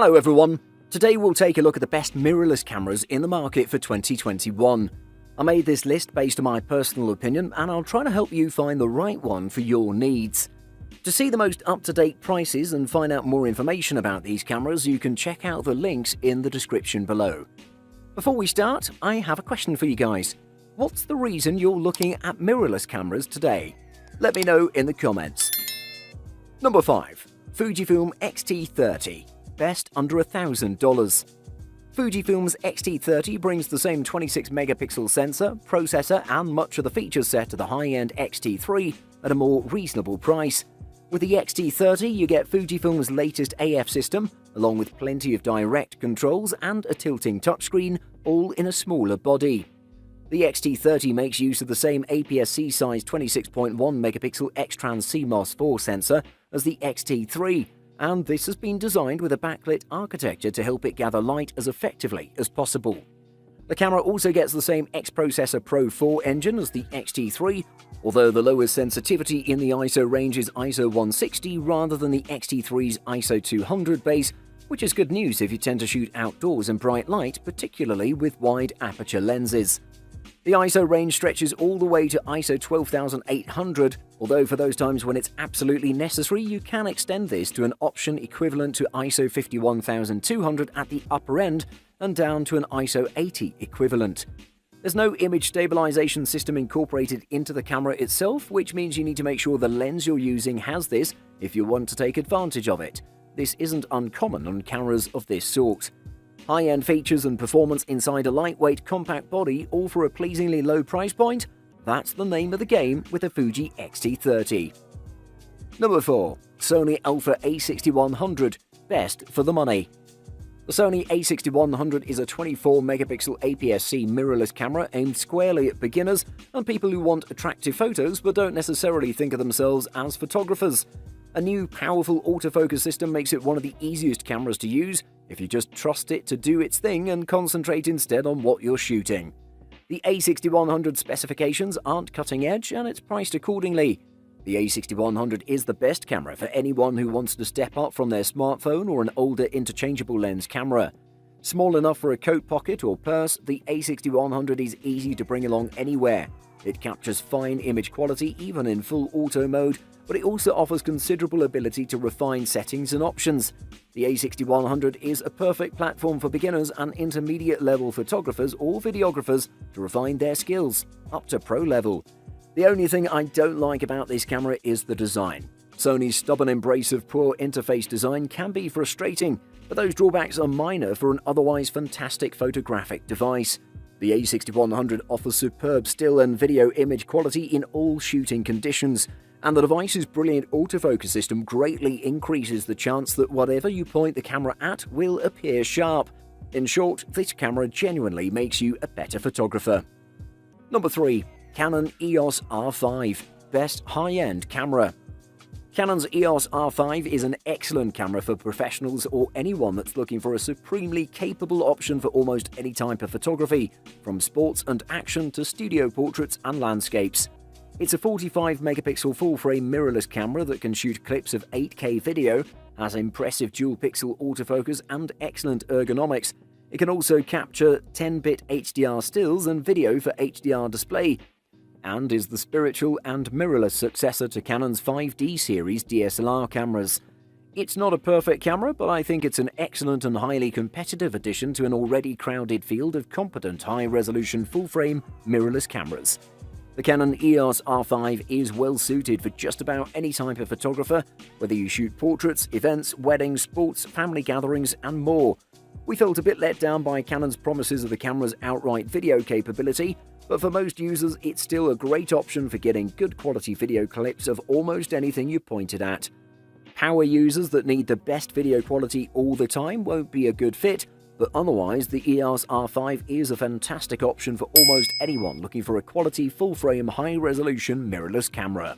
Hello everyone, today we'll take a look at the best mirrorless cameras in the market for 2021. I made this list based on my personal opinion and I'll try to help you find the right one for your needs. To see the most up-to-date prices and find out more information about these cameras, you can check out the links in the description below. Before we start, I have a question for you guys. What's the reason you're looking at mirrorless cameras today? Let me know in the comments. Number 5. Fujifilm X-T30. Best under $1,000. Fujifilm's X-T30 brings the same 26-megapixel sensor, processor and much of the feature set to the high-end X-T3 at a more reasonable price. With the X-T30 you get Fujifilm's latest AF system, along with plenty of direct controls and a tilting touchscreen, all in a smaller body. The X-T30 makes use of the same APS-C size 26.1-megapixel X-Trans CMOS 4 sensor as the X-T3, and this has been designed with a backlit architecture to help it gather light as effectively as possible. The camera also gets the same X-Processor Pro 4 engine as the X-T3, although the lowest sensitivity in the ISO range is ISO 160 rather than the X-T3's ISO 200 base, which is good news if you tend to shoot outdoors in bright light, particularly with wide aperture lenses. The ISO range stretches all the way to ISO 12800, although for those times when it's absolutely necessary, you can extend this to an option equivalent to ISO 51200 at the upper end and down to an ISO 80 equivalent. There's no image stabilization system incorporated into the camera itself, which means you need to make sure the lens you're using has this if you want to take advantage of it. This isn't uncommon on cameras of this sort. High-end features and performance inside a lightweight, compact body, all for a pleasingly low price point? That's the name of the game with the Fuji X-T30. Number 4. Sony Alpha A6100. Best for the money. The Sony A6100 is a 24-megapixel APS-C mirrorless camera aimed squarely at beginners and people who want attractive photos but don't necessarily think of themselves as photographers. A new, powerful autofocus system makes it one of the easiest cameras to use if you just trust it to do its thing and concentrate instead on what you're shooting. The A6100 specifications aren't cutting edge and it's priced accordingly. The A6100 is the best camera for anyone who wants to step up from their smartphone or an older interchangeable lens camera. Small enough for a coat pocket or purse, the A6100 is easy to bring along anywhere. It captures fine image quality even in full auto mode, but it also offers considerable ability to refine settings and options. The A6100 is a perfect platform for beginners and intermediate-level photographers or videographers to refine their skills, up to pro level. The only thing I don't like about this camera is the design. Sony's stubborn embrace of poor interface design can be frustrating, but those drawbacks are minor for an otherwise fantastic photographic device. The A6100 offers superb still and video image quality in all shooting conditions, and the device's brilliant autofocus system greatly increases the chance that whatever you point the camera at will appear sharp. In short, this camera genuinely makes you a better photographer. Number 3. Canon EOS R5. Best high-end camera. Canon's EOS R5 is an excellent camera for professionals or anyone that's looking for a supremely capable option for almost any type of photography, from sports and action to studio portraits and landscapes. It's a 45-megapixel full-frame mirrorless camera that can shoot clips of 8K video, has impressive dual-pixel autofocus and excellent ergonomics. It can also capture 10-bit HDR stills and video for HDR display, and is the spiritual and mirrorless successor to Canon's 5D series DSLR cameras. It's not a perfect camera, but I think it's an excellent and highly competitive addition to an already crowded field of competent high-resolution full-frame mirrorless cameras. The Canon EOS R5 is well suited for just about any type of photographer, whether you shoot portraits, events, weddings, sports, family gatherings, and more. We felt a bit let down by Canon's promises of the camera's outright video capability, but for most users it's still a great option for getting good quality video clips of almost anything you pointed at. Power users that need the best video quality all the time won't be a good fit, but otherwise the EOS R5 is a fantastic option for almost anyone looking for a quality full-frame high-resolution mirrorless camera.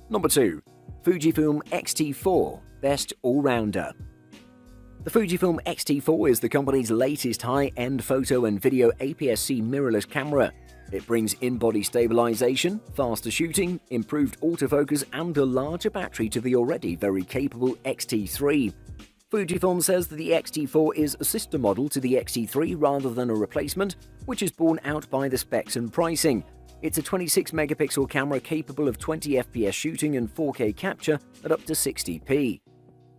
Number 2. Fujifilm X-T4. Best all-rounder. The Fujifilm X-T4 is the company's latest high-end photo and video APS-C mirrorless camera. It brings in-body stabilization, faster shooting, improved autofocus, and a larger battery to the already very capable X-T3. Fujifilm says that the X-T4 is a sister model to the X-T3 rather than a replacement, which is borne out by the specs and pricing. It's a 26-megapixel camera capable of 20 FPS shooting and 4K capture at up to 60p.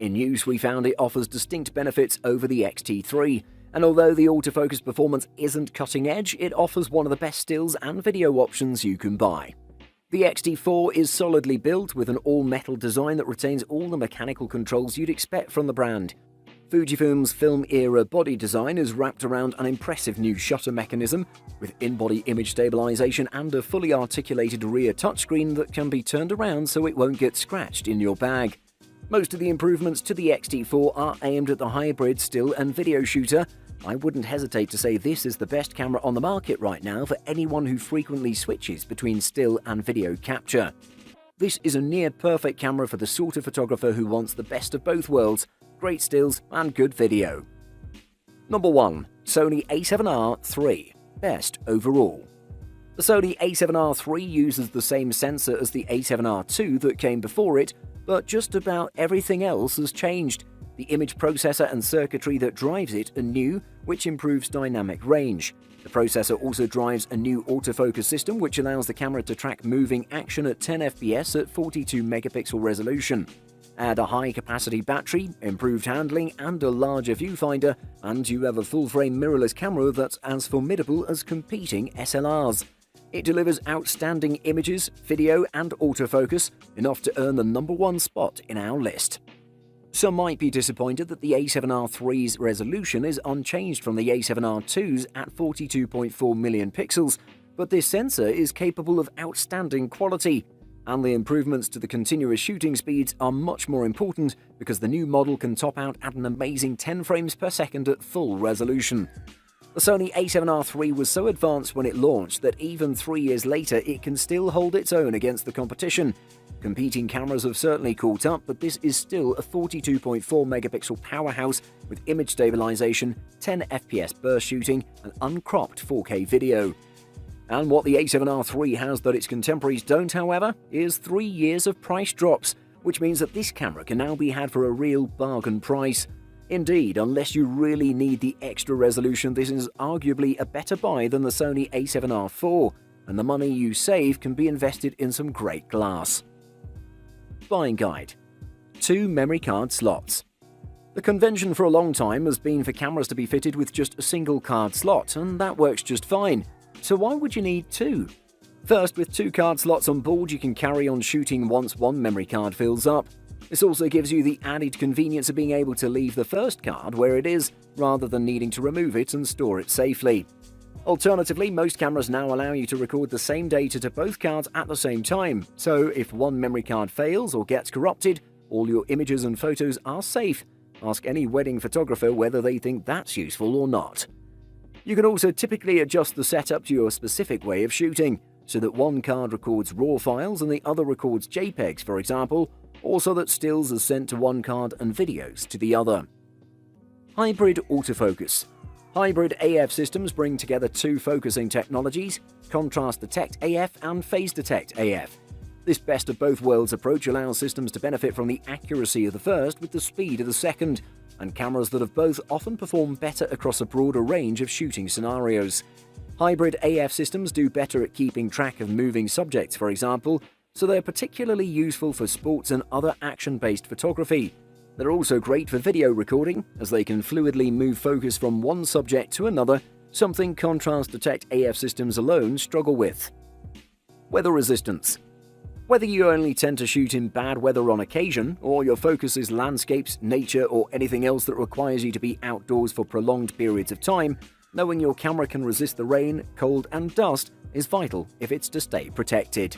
In use, we found it offers distinct benefits over the X-T3, and although the autofocus performance isn't cutting edge, it offers one of the best stills and video options you can buy. The X-T4 is solidly built with an all-metal design that retains all the mechanical controls you'd expect from the brand. Fujifilm's film-era body design is wrapped around an impressive new shutter mechanism, with in-body image stabilization and a fully articulated rear touchscreen that can be turned around so it won't get scratched in your bag. Most of the improvements to the X-T4 are aimed at the hybrid still and video shooter. I wouldn't hesitate to say this is the best camera on the market right now for anyone who frequently switches between still and video capture. This is a near-perfect camera for the sort of photographer who wants the best of both worlds, great stills and good video. Number 1. Sony a7R III. Best overall. The Sony a7R III uses the same sensor as the a7R II that came before it, but just about everything else has changed. The image processor and circuitry that drives it are new, which improves dynamic range. The processor also drives a new autofocus system which allows the camera to track moving action at 10 fps at 42 megapixel resolution. Add a high-capacity battery, improved handling, and a larger viewfinder, and you have a full-frame mirrorless camera that's as formidable as competing SLRs. It delivers outstanding images, video, and autofocus, enough to earn the number 1 spot in our list. Some might be disappointed that the a7R III's resolution is unchanged from the a7R II's at 42.4 million pixels, but this sensor is capable of outstanding quality, and the improvements to the continuous shooting speeds are much more important because the new model can top out at an amazing 10 frames per second at full resolution. The Sony a7R III was so advanced when it launched that even 3 years later it can still hold its own against the competition. Competing cameras have certainly caught up, but this is still a 42.4 megapixel powerhouse with image stabilization, 10 FPS burst shooting, and uncropped 4K video. And what the a7R III has that its contemporaries don't, however, is 3 years of price drops, which means that this camera can now be had for a real bargain price. Indeed, unless you really need the extra resolution, this is arguably a better buy than the Sony a7R IV, and the money you save can be invested in some great glass. Buying guide. 2 memory card slots. The convention for a long time has been for cameras to be fitted with just a single card slot, and that works just fine. So why would you need 2? First, with 2 card slots on board, you can carry on shooting once one memory card fills up. This also gives you the added convenience of being able to leave the first card where it is, rather than needing to remove it and store it safely. Alternatively, most cameras now allow you to record the same data to both cards at the same time, so if one memory card fails or gets corrupted, all your images and photos are safe. Ask any wedding photographer whether they think that's useful or not. You can also typically adjust the setup to your specific way of shooting, so that one card records RAW files and the other records JPEGs, for example, or so that stills are sent to one card and videos to the other. Hybrid autofocus. Hybrid AF systems bring together 2 focusing technologies, Contrast Detect AF and Phase Detect AF. This best of both worlds approach allows systems to benefit from the accuracy of the first with the speed of the second, and cameras that have both often perform better across a broader range of shooting scenarios. Hybrid AF systems do better at keeping track of moving subjects, for example, so they're particularly useful for sports and other action-based photography. They're also great for video recording, as they can fluidly move focus from one subject to another, something Contrast Detect AF systems alone struggle with. Weather resistance. Whether you only tend to shoot in bad weather on occasion, or your focus is landscapes, nature, or anything else that requires you to be outdoors for prolonged periods of time, knowing your camera can resist the rain, cold, and dust is vital if it's to stay protected.